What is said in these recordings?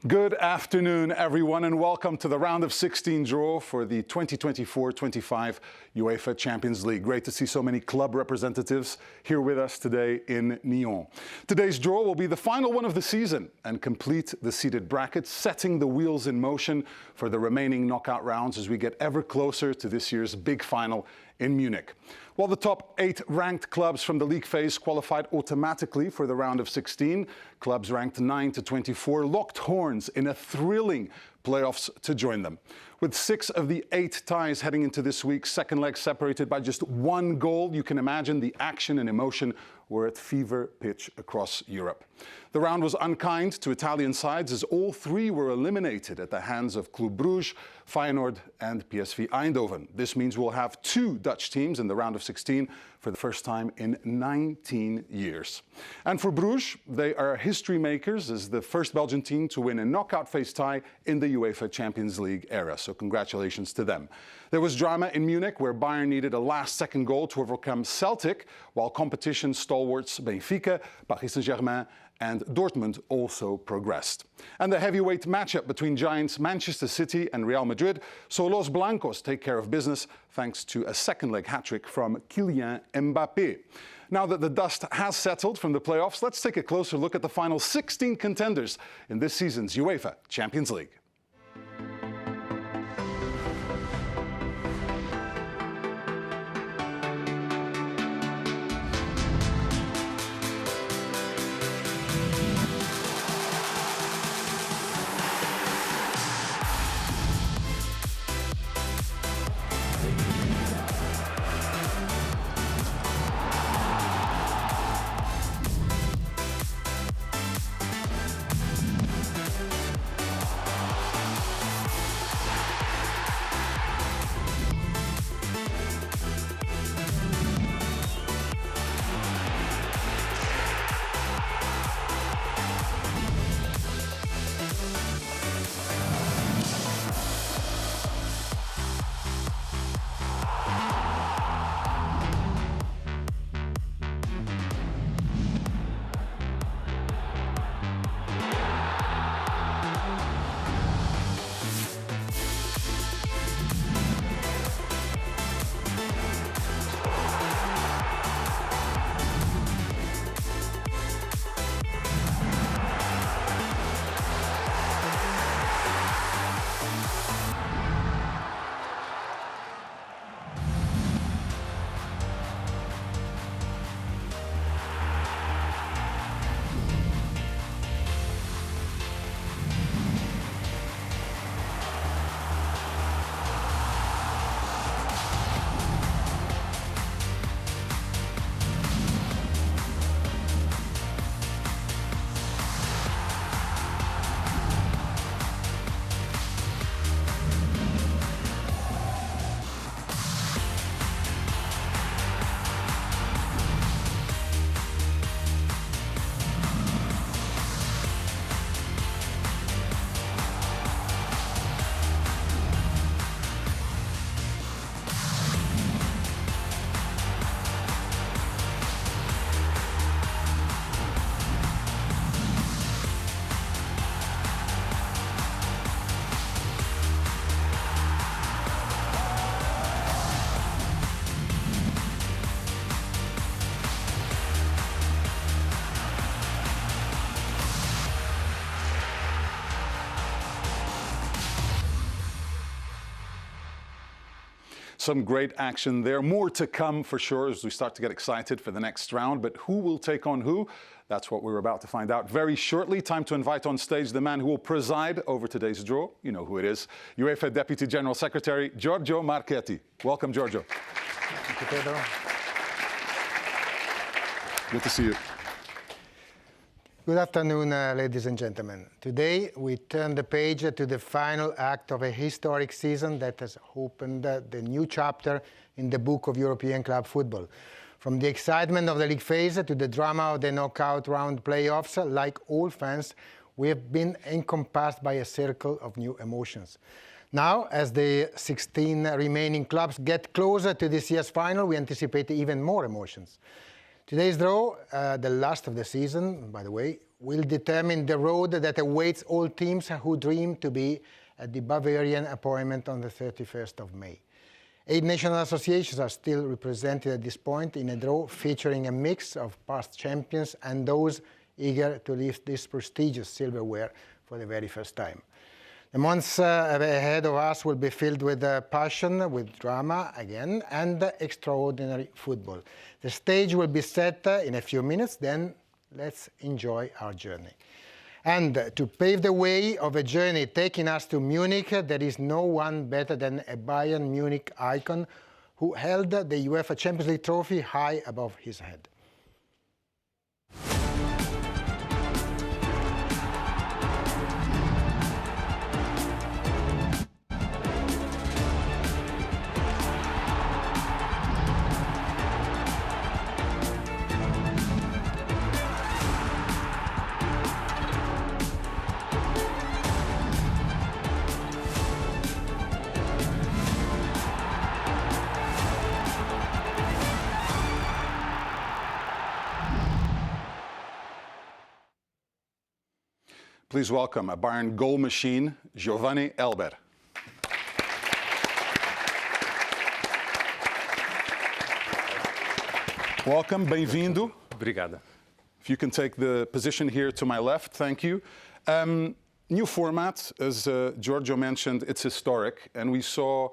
Good afternoon, everyone, and welcome to the round of 16 draw for the 2024-25 UEFA Champions League. Great to see so many club representatives here with us today in Nyon. Today's draw will be the final one of the season and complete the seeded bracket, setting the wheels in motion for the remaining knockout rounds as we get ever closer to this year's big final in Munich. While the top 8 ranked clubs from the league phase qualified automatically for the round of 16, clubs ranked 9 to 24 locked horns in a thrilling playoffs to join them. With 6 of the 8 ties heading into this week's second leg separated by just 1 goal, you can imagine the action and emotion were at fever pitch across Europe. The round was unkind to Italian sides as all 3 were eliminated at the hands of Club Brugge, Feyenoord and PSV Eindhoven. This means we'll have 2 Dutch teams in the round of 16 for the first time in 19 years. And for Bruges, they are history makers as the first Belgian team to win a knockout phase tie in the UEFA Champions League era. So congratulations to them. There was drama in Munich where Bayern needed a last-second goal to overcome Celtic, while competition stalwarts Benfica, Paris Saint-Germain and Dortmund also progressed. And the heavyweight matchup between giants Manchester City and Real Madrid saw Los Blancos take care of business thanks to a second-leg hat-trick from Kylian Mbappé. Now that the dust has settled from the playoffs, let's take a closer look at the final 16 contenders in this season's UEFA Champions League. Some great action there. More to come for sure as we start to get excited for the next round. But who will take on who? That's what we're about to find out very shortly. Time to invite on stage the man who will preside over today's draw. You know who it is. UEFA Deputy General Secretary Giorgio Marchetti. Welcome, Giorgio. Thank you, Pedro. Good to see you. Good afternoon, ladies and gentlemen. Today, we turn the page to the final act of a historic season that has opened the new chapter in the book of European club football. From the excitement of the league phase to the drama of the knockout round playoffs, like all fans, we have been encompassed by a circle of new emotions. Now, as the 16 remaining clubs get closer to this year's final, we anticipate even more emotions. Today's draw, the last of the season, by the way, will determine the road that awaits all teams who dream to be at the Bavarian appointment on the 31st of May. 8 national associations are still represented at this point in a draw featuring a mix of past champions and those eager to lift this prestigious silverware for the very first time. The months ahead of us will be filled with passion, with drama again, and extraordinary football. The stage will be set in a few minutes, then let's enjoy our journey. And to pave the way of a journey taking us to Munich, there is no one better than a Bayern Munich icon who held the UEFA Champions League trophy high above his head. Please welcome a Bayern goal machine, Giovanni Elber. Welcome, bem-vindo. Obrigada. If you can take the position here to my left, thank you. New format, as Giorgio mentioned, it's historic, and we saw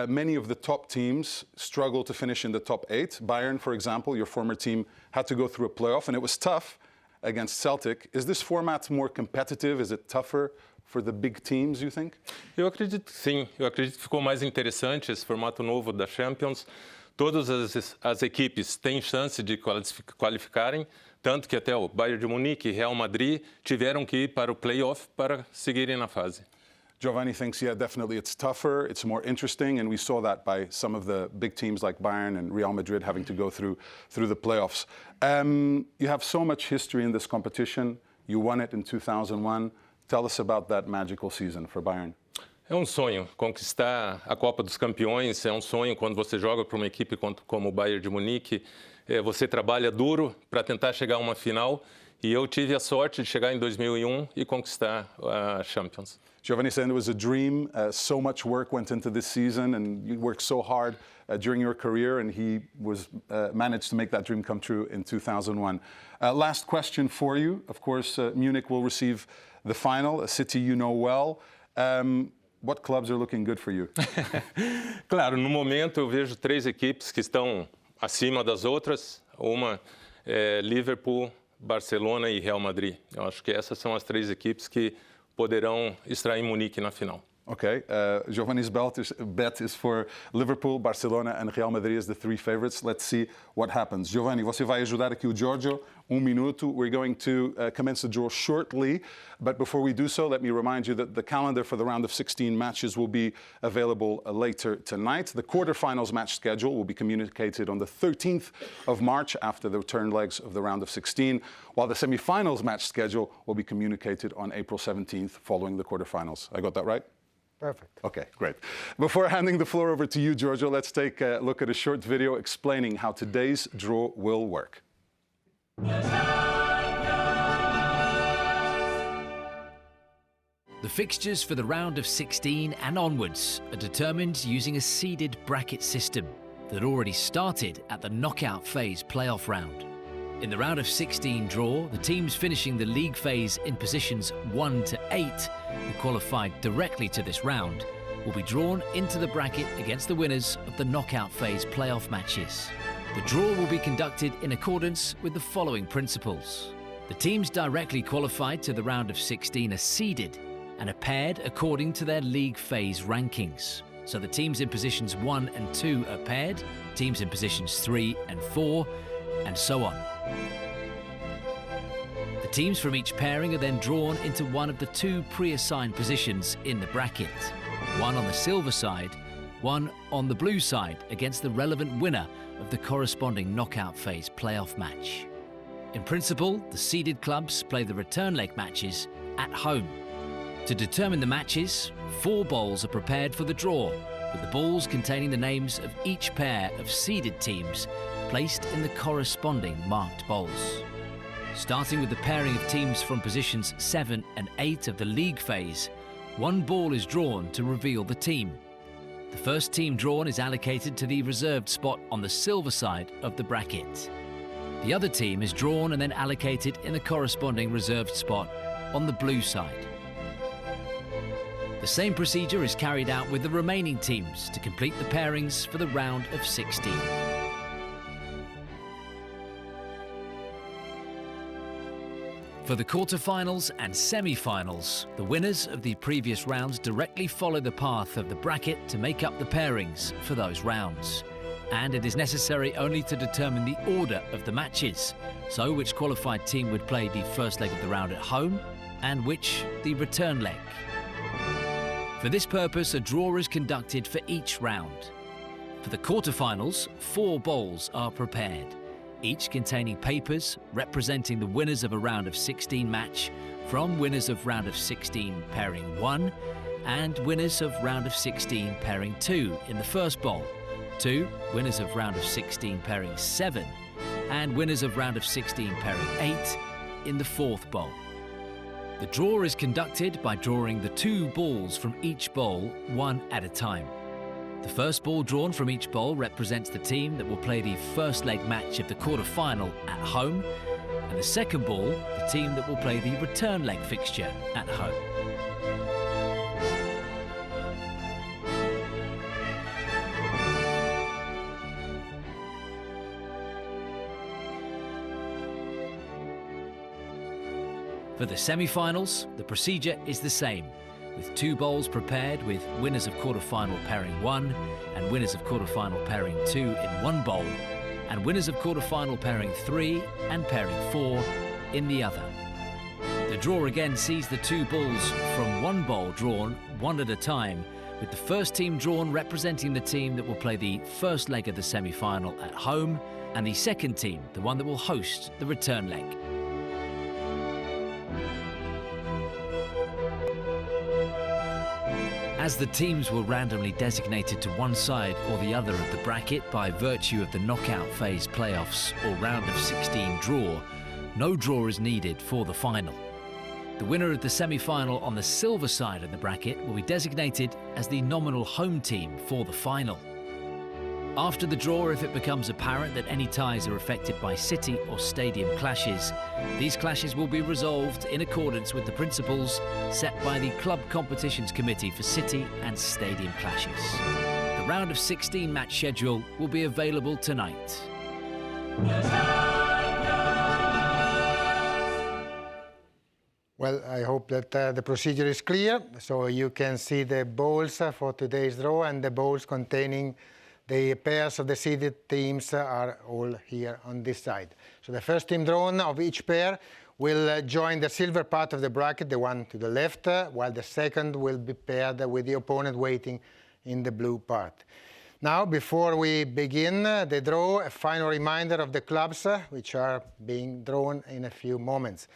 many of the top teams struggle to finish in the top 8. Bayern, for example, your former team, had to go through a playoff, and it was tough against Celtic. Is this format more competitive? Is it tougher for the big teams, you think? Eu acredito que sim. Eu acredito que ficou mais interessante esse formato novo da Champions. Todas as equipes têm chance de qualificarem, tanto que até o Bayern de Munique e Real Madrid tiveram que ir para o playoff para seguirem na fase. Giovanni thinks, yeah, definitely it's tougher, it's more interesting, and we saw that by some of the big teams like Bayern and Real Madrid having to go through the playoffs. You have so much history in this competition. You won it in 2001. Tell us about that magical season for Bayern. É um sonho. Conquistar a Copa dos Campeões é um sonho quando você joga para uma equipe como o Bayern de Munique. Você trabalha duro para tentar chegar a uma final. E eu tive a sorte de chegar em 2001 e conquistar a Champions. Giovanni said it was a dream. So much work went into this season, and you worked so hard during your career, and he was managed to make that dream come true in 2001. Last question for you. Of course, Munich will receive the final, a city you know well. What clubs are looking good for you? Claro, no momento eu vejo 3 equipes que estão acima das outras. Uma é Liverpool, Barcelona e Real Madrid. Eu acho que essas são as 3 equipes que poderão estar em Munique na final. Okay, Giovanni's bet is for Liverpool, Barcelona and Real Madrid as the 3 favorites. Let's see what happens. Giovanni, você vai ajudar aqui o Giorgio. 1 minuto. We're going to commence the draw shortly, but before we do so, let me remind you that the calendar for the round of 16 matches will be available later tonight. The quarterfinals match schedule will be communicated on the 13th of March after the return legs of the round of 16, while the semifinals match schedule will be communicated on April 17th following the quarterfinals. I got that right? Perfect. Okay, great. Before handing the floor over to you, Giorgio, let's take a look at a short video explaining how today's draw will work. The fixtures for the round of 16 and onwards are determined using a seeded bracket system that already started at the knockout phase playoff round. In the round of 16 draw, the teams finishing the league phase in positions 1 to 8, who qualified directly to this round, will be drawn into the bracket against the winners of the knockout phase playoff matches. The draw will be conducted in accordance with the following principles. The teams directly qualified to the round of 16 are seeded and are paired according to their league phase rankings. So the teams in positions 1 and 2 are paired, teams in positions 3 and 4, and so on. The teams from each pairing are then drawn into one of the 2 pre-assigned positions in the bracket. One on the silver side, one on the blue side against the relevant winner of the corresponding knockout phase playoff match. In principle, the seeded clubs play the return leg matches at home. To determine the matches, 4 bowls are prepared for the draw, with the balls containing the names of each pair of seeded teams placed in the corresponding marked bowls. Starting with the pairing of teams from positions 7 and 8 of the league phase, one ball is drawn to reveal the team. The first team drawn is allocated to the reserved spot on the silver side of the bracket. The other team is drawn and then allocated in the corresponding reserved spot on the blue side. The same procedure is carried out with the remaining teams to complete the pairings for the round of 16. For the quarter-finals and semi-finals, the winners of the previous rounds directly follow the path of the bracket to make up the pairings for those rounds. And it is necessary only to determine the order of the matches, so which qualified team would play the first leg of the round at home and which the return leg. For this purpose, a draw is conducted for each round. For the quarter-finals, 4 bowls are prepared, each containing papers representing the winners of a round of 16 match from winners of round of 16 pairing 1 and winners of round of 16 pairing 2 in the first bowl, 2 winners of round of 16 pairing 7 and winners of round of 16 pairing 8 in the fourth bowl. The draw is conducted by drawing the 2 balls from each bowl one at a time. The first ball drawn from each bowl represents the team that will play the first leg match of the quarter-final at home, and the second ball, the team that will play the return leg fixture at home. For the semi-finals, the procedure is the same, with 2 bowls prepared with winners of quarter-final pairing 1 and winners of quarter-final pairing 2 in one bowl, and winners of quarter-final pairing 3 and pairing 4 in the other. The draw again sees the 2 balls from one bowl drawn one at a time, with the first team drawn representing the team that will play the first leg of the semi-final at home, and the second team, the one that will host the return leg. As the teams were randomly designated to one side or the other of the bracket by virtue of the knockout phase playoffs or round of 16 draw, no draw is needed for the final. The winner of the semi-final on the silver side of the bracket will be designated as the nominal home team for the final. After the draw, if it becomes apparent that any ties are affected by city or stadium clashes, these clashes will be resolved in accordance with the principles set by the Club Competitions Committee for City and Stadium Clashes. The round of 16 match schedule will be available tonight. Well, I hope that the procedure is clear. So you can see the bowls for today's draw, and the bowls containing the pairs of the seeded teams are all here on this side. So the first team drawn of each pair will join the silver part of the bracket, the one to the left, while the second will be paired with the opponent waiting in the blue part. Now, before we begin the draw, a final reminder of the clubs which are being drawn in a few moments.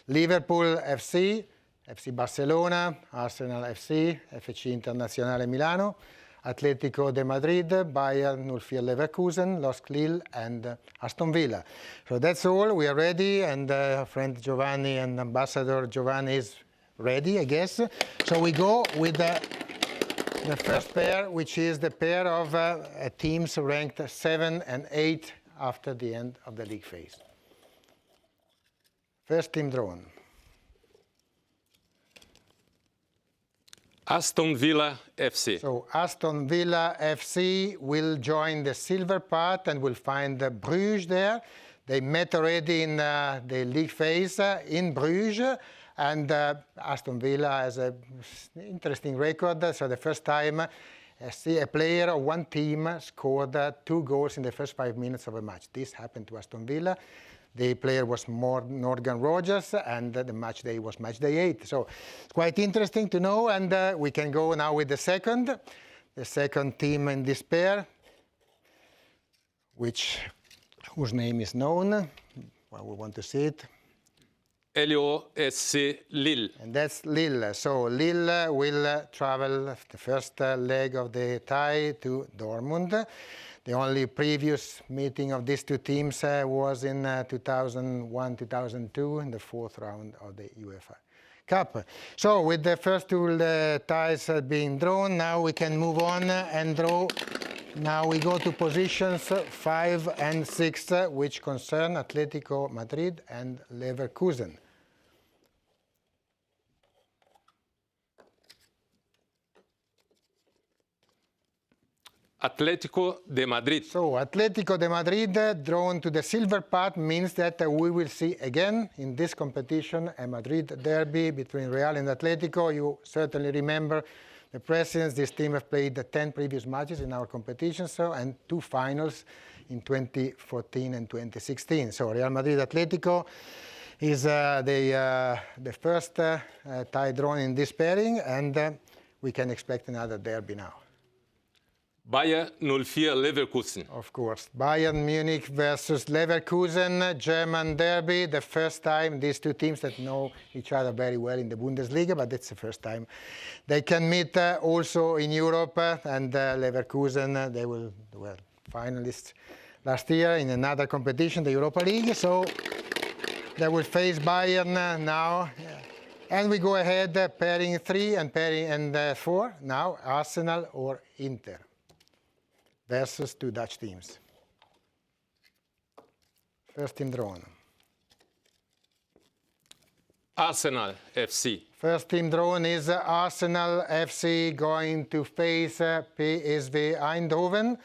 Liverpool FC, FC Barcelona, Arsenal FC, FC Internazionale Milano, Atletico de Madrid, Bayern 04 Leverkusen, LOSC Lille and Aston Villa. So that's all. We are ready, and friend Giovanni and Ambassador Giovanni is ready, I guess. So we go with the first pair, which is the pair of teams ranked 7 and 8 after the end of the league phase. First team drawn. Aston Villa FC. So Aston Villa FC will join the silver part and will find Bruges there. They met already in the league phase in Bruges, and Aston Villa has an interesting record. So the first time a player of one team scored 2 goals in the first 5 minutes of a match. This happened to Aston Villa. The player was Morgan Rogers, and the match day was match day 8. So it's quite interesting to know, and we can go now with the second team in this pair, whose name is known. Well, we want to see it. LOSC Lille. And that's Lille. So Lille will travel the first leg of the tie to Dortmund. The only previous meeting of these two teams was in 2001-2002 in the fourth round of the UEFA Cup. So with the first two ties being drawn, now we can move on and draw. Now we go to positions 5 and 6, which concern Atletico Madrid and Leverkusen. Atlético de Madrid. So Atletico de Madrid drawn to the silver part means that we will see again in this competition a Madrid derby between Real and Atletico. You certainly remember the precedents. This team have played 10 previous matches in our competition, and 2 finals in 2014 and 2016. So Real Madrid Atletico is the first tie drawn in this pairing, and we can expect another derby now. Bayer 04 Leverkusen. Of course, Bayern Munich versus Leverkusen, German derby. The first time these two teams that know each other very well in the Bundesliga, but it's the first time they can meet also in Europe. And Leverkusen, they were finalists last year in another competition, the Europa League. So they will face Bayern now. And we go ahead, pairing 3 and pairing 4. Now Arsenal or Inter versus 2 Dutch teams. First team drawn. Arsenal FC. First team drawn is Arsenal FC going to face PSV Eindhoven.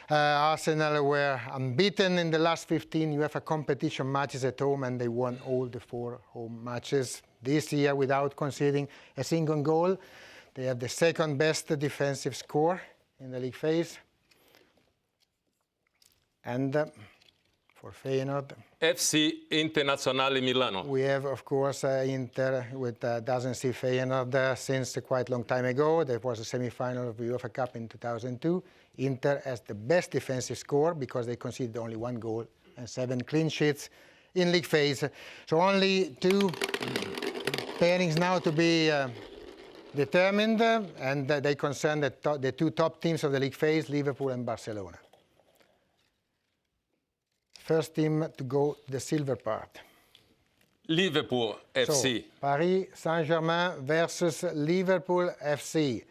Arsenal were unbeaten in the last 15 UEFA competition matches at home, and they won all the 4 home matches this year without conceding a single goal. They have the second best defensive score in the league phase. And for Feyenoord, FC Internazionale Milano. we have, of course, Inter, which doesn't see Feyenoord since quite a long time ago. There was a semi-final of the UEFA Cup in 2002. Inter has the best defensive score because they conceded only 1 goal and 7 clean sheets in league phase. So only 2 pairings now to be determined, and they concern the 2 top teams of the league phase, Liverpool and Barcelona. First team to go the silver part. Liverpool FC. So, Paris Saint-Germain versus Liverpool FC.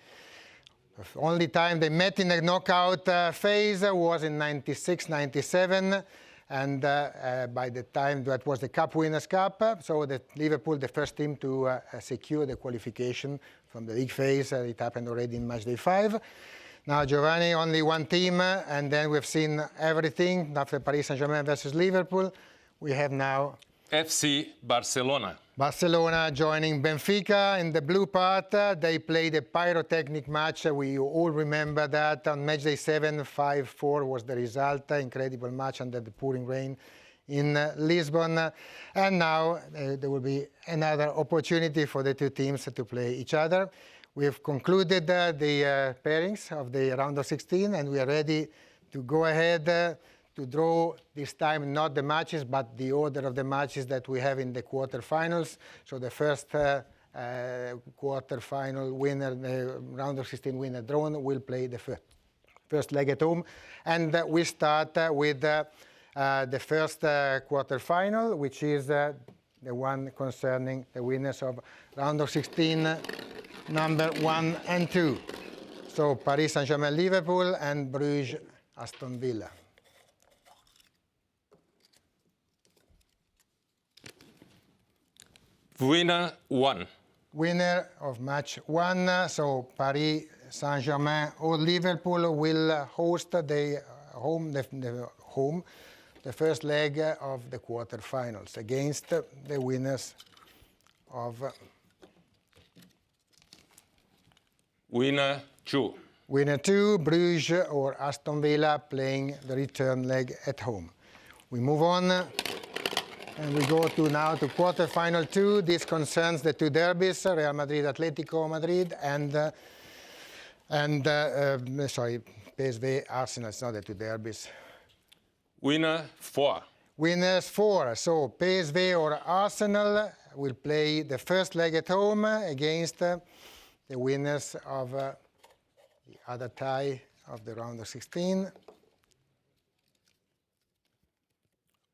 The only time they met in the knockout phase was in 96-97, and by the time that was the Cup Winners' Cup, so the Liverpool, the first team to secure the qualification from the league phase. It happened already in matchday 5. Now, Giovanni, only 1 team, and then we've seen everything. After Paris Saint-Germain versus Liverpool, we have now FC Barcelona. Barcelona joining Benfica in the blue part. They played a pyrotechnic match. We all remember that on matchday 7, 5-4 was the result. Incredible match under the pouring rain in Lisbon. And now there will be another opportunity for the 2 teams to play each other. We have concluded the pairings of the round of 16, and we are ready to go ahead to draw this time not the matches, but the order of the matches that we have in the quarterfinals. So the first quarterfinal winner, the round of 16 winner drawn, will play the first leg at home. And we start with the first quarterfinal, which is the one concerning the winners of round of 16. Number 1 and 2. So Paris Saint-Germain, Liverpool, and Bruges, Aston Villa. Winner 1. Winner of match 1. So Paris Saint-Germain or Liverpool will host the first leg of the quarterfinals against the winners of Winner 2. Winner 2, Bruges or Aston Villa playing the return leg at home. We move on and we go now to quarterfinal 2. This concerns the 2 derbies, Real Madrid, Atletico Madrid, and PSV, Arsenal. It's not the 2 derbies. Winner 4. Winners 4. So PSV or Arsenal will play the first leg at home against the winners of the other tie of the round of 16.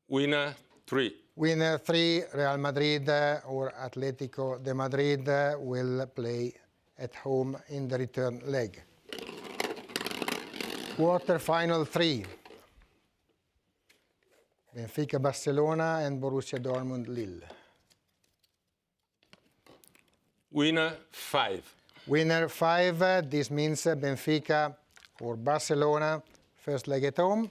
Winner 3. Winner 3, Real Madrid or Atletico de Madrid will play at home in the return leg. Quarter-final 3. Benfica Barcelona and Borussia Dortmund Lille. Winner 5. Winner 5, this means Benfica or Barcelona, first leg at home.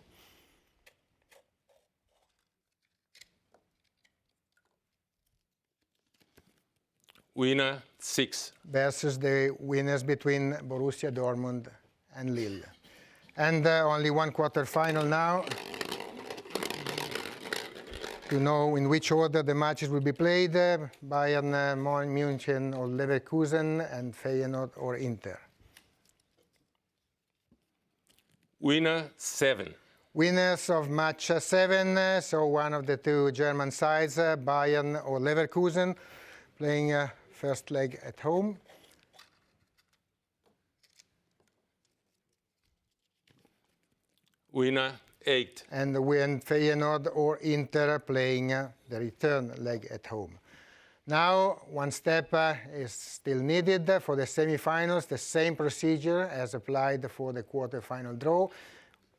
Winner 6. Versus the winners between Borussia Dortmund and Lille. And only one quarter-final now to know in which order the matches will be played. Bayern Munich or Leverkusen and Feyenoord or Inter. Winner 7. Winners of match 7, so one of the two German sides, Bayern or Leverkusen, playing first leg at home. Winner 8. And when Feyenoord or Inter playing the return leg at home. Now, one step is still needed for the semi-finals, the same procedure as applied for the quarter-final draw,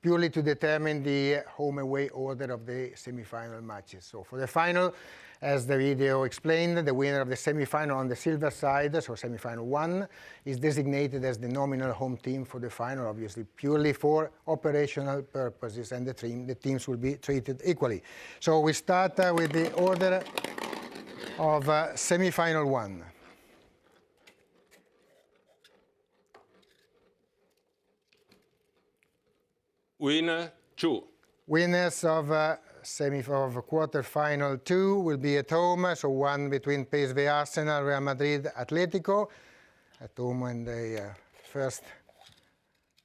purely to determine the home-away order of the semi-final matches. So for the final, as the video explained, the winner of the semi-final on the silver side, so semi-final 1, is designated as the nominal home team for the final, obviously purely for operational purposes, and the teams will be treated equally. So we start with the order of semi-final 1. Winner 2. Winners of quarter-final 2 will be at home, so one between PSV Arsenal, Real Madrid, Atletico, at home in the first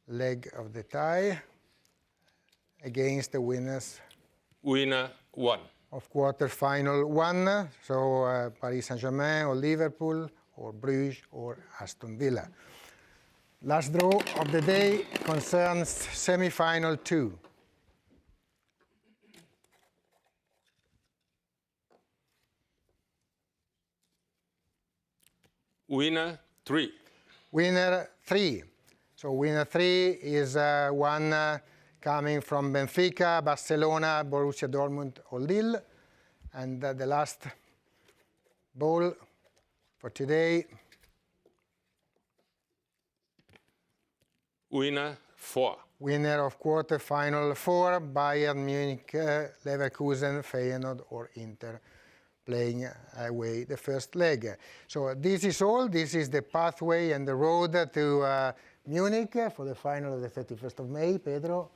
leg of the tie, against the winners. Winner 1. Of quarter-final 1, so Paris Saint-Germain or Liverpool or Bruges or Aston Villa. Last draw of the day concerns semi-final 2. Winner 3. Winner 3. So winner 3 is one coming from Benfica, Barcelona, Borussia Dortmund or Lille. And the last ball for today. Winner 4. Winner of quarter-final 4, Bayern Munich, Leverkusen, Feyenoord or Inter, playing away the first leg. So this is all. This is the pathway and the road to Munich for the final of the 31st of May. Pedro,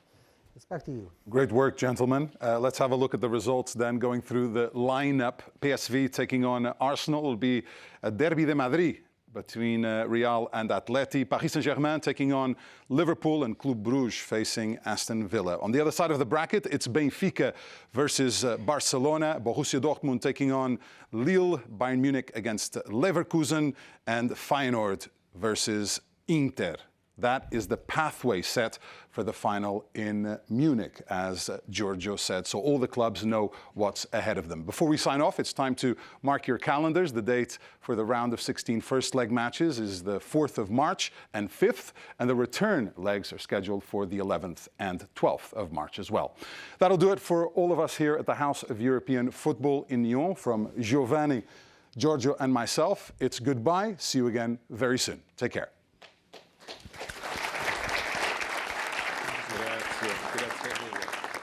it's back to you. Great work, gentlemen. Let's have a look at the results then, going through the lineup. PSV taking on Arsenal will be a Derby de Madrid between Real and Atleti. Paris Saint-Germain taking on Liverpool, and Club Bruges facing Aston Villa. On the other side of the bracket, it's Benfica versus Barcelona. Borussia Dortmund taking on Lille. Bayern Munich against Leverkusen. And Feyenoord versus Inter. That is the pathway set for the final in Munich, as Giorgio said. So all the clubs know what's ahead of them. Before we sign off, it's time to mark your calendars. The date for the round of 16 first leg matches is the 4th of March and 5th, and the return legs are scheduled for the 11th and 12th of March as well. That'll do it for all of us here at the House of European Football in Nyon. From Giovanni, Giorgio, and myself, it's goodbye. See you again very soon. Take care. Grazie mille.